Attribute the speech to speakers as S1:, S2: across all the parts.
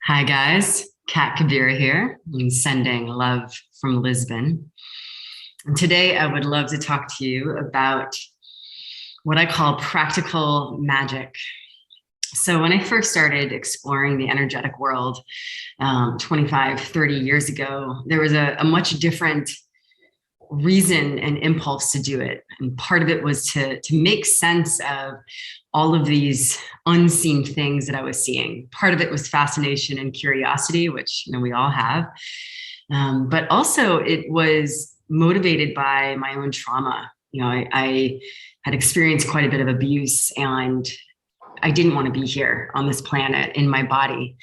S1: Hi, guys. Kat Kabira here. I'm sending love from Lisbon. And today I would love to talk to you about what I call practical magic. So, when I first started exploring the energetic world 25, 30 years ago, there was a much different reason and impulse to do it. And part of it was to make sense of all of these unseen things that I was seeing. Part of it was fascination and curiosity, which we all have. But also it was motivated by my own trauma. I had experienced quite a bit of abuse, and I didn't want to be here on this planet in my body.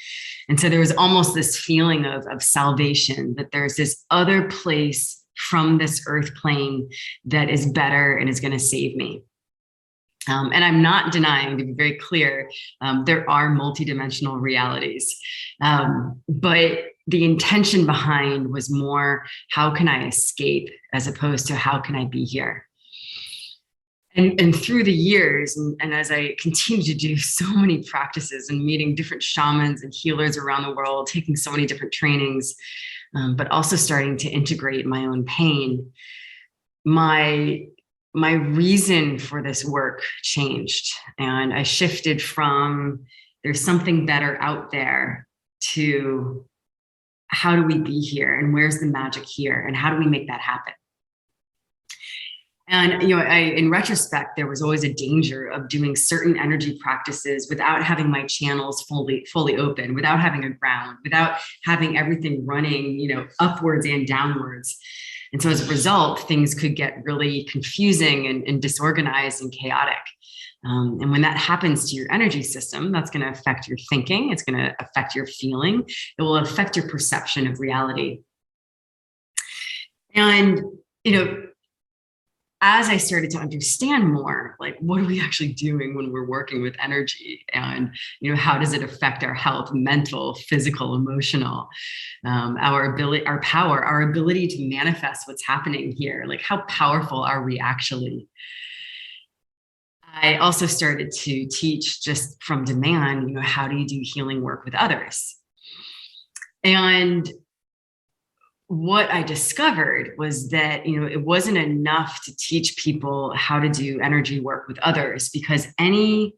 S1: And so there was almost this feeling of salvation, that there's this other place from this earth plane that is better and is going to save me. And I'm not denying, to be very clear, there are multidimensional realities. But the intention behind was more, how can I escape, as opposed to how can I be here? And through the years, and as I continue to do so many practices and meeting different shamans and healers around the world, taking so many different trainings, but also starting to integrate my own pain, my reason for this work changed. And I shifted from there's something better out there to how do we be here, and where's the magic here, and how do we make that happen? And in retrospect, there was always a danger of doing certain energy practices without having my channels fully open, without having a ground, without having everything running, upwards and downwards. And so as a result, things could get really confusing and disorganized and chaotic. And when that happens to your energy system, that's going to affect your thinking. It's going to affect your feeling. It will affect your perception of reality. And, as I started to understand more, like, what are we actually doing when we're working with energy? And, how does it affect our health, mental, physical, emotional, our ability, our power, our ability to manifest what's happening here? Like, how powerful are we actually? I also started to teach, just from demand, how do you do healing work with others? And what I discovered was that, it wasn't enough to teach people how to do energy work with others, because any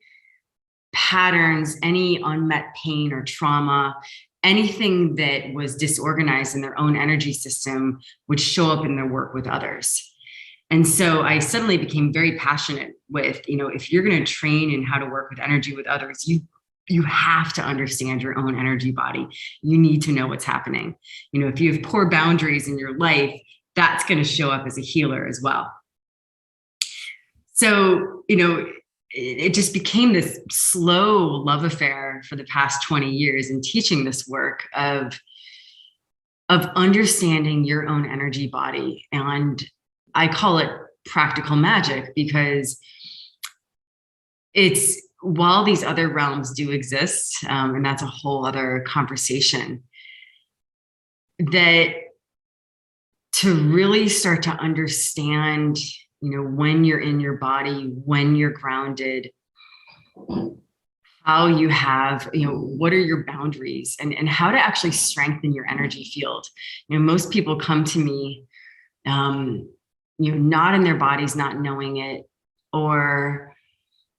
S1: patterns, any unmet pain or trauma, anything that was disorganized in their own energy system would show up in their work with others. And so I suddenly became very passionate with, if you're going to train in how to work with energy with others, you have to understand your own energy body. You need to know what's happening. If you have poor boundaries in your life, that's going to show up as a healer as well. So, it just became this slow love affair for the past 20 years in teaching this work of understanding your own energy body. And I call it practical magic, because it's, while these other realms do exist, and that's a whole other conversation, that to really start to understand, when you're in your body, when you're grounded, how you have, what are your boundaries, and how to actually strengthen your energy field. Most people come to me, not in their bodies, not knowing it, or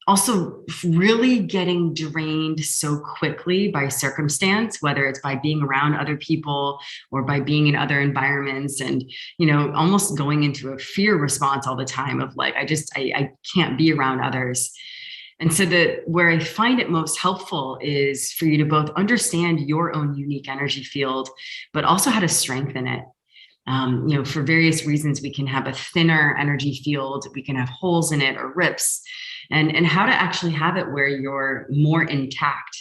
S1: also really getting drained so quickly by circumstance, whether it's by being around other people or by being in other environments, and, almost going into a fear response all the time of like, I can't be around others. And so where I find it most helpful is for you to both understand your own unique energy field, but also how to strengthen it. For various reasons, we can have a thinner energy field, we can have holes in it or rips, and how to actually have it where you're more intact.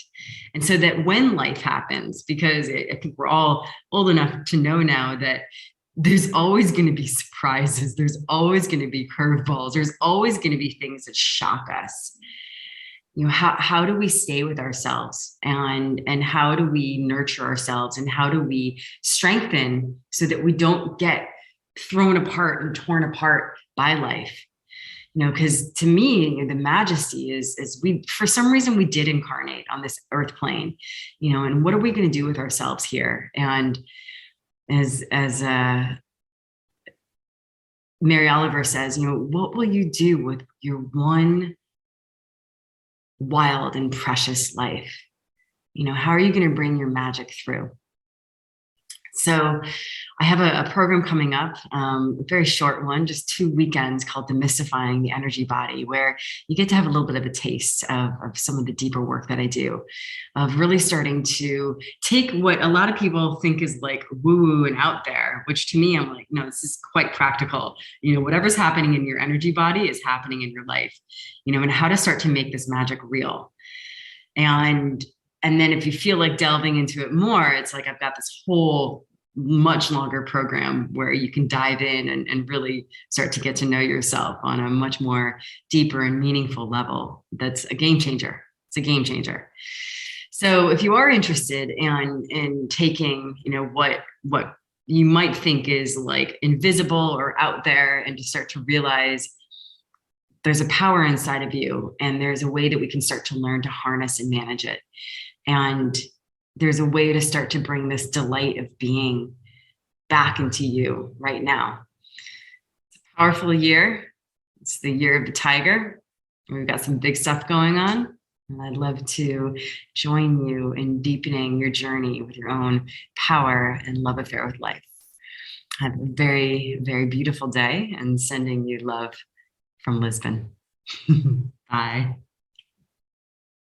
S1: And so that when life happens, because I think we're all old enough to know now that there's always going to be surprises, there's always going to be curveballs, there's always going to be things that shock us. How do we stay with ourselves, and how do we nurture ourselves, and how do we strengthen so that we don't get thrown apart and torn apart by life? because to me, the majesty is we, for some reason, we did incarnate on this earth plane, and what are we going to do with ourselves here? And as Mary Oliver says, what will you do with your one wild and precious life? How are you going to bring your magic through? So I have a program coming up, a very short one, just 2 weekends, called Demystifying the Energy Body, where you get to have a little bit of a taste of some of the deeper work that I do, of really starting to take what a lot of people think is like woo-woo and out there, which to me, I'm like, no, this is quite practical. Whatever's happening in your energy body is happening in your life, and how to start to make this magic real. And then if you feel like delving into it more, it's like I've got this whole much longer program where you can dive in and really start to get to know yourself on a much more deeper and meaningful level. That's a game changer. It's a game changer. So if you are interested in taking, what you might think is like invisible or out there, and to start to realize there's a power inside of you, and there's a way that we can start to learn to harness and manage it. And there's a way to start to bring this delight of being back into you right now. It's a powerful year. It's the year of the tiger. We've got some big stuff going on. And I'd love to join you in deepening your journey with your own power and love affair with life. Have a very, very beautiful day, and sending you love from Lisbon. Bye.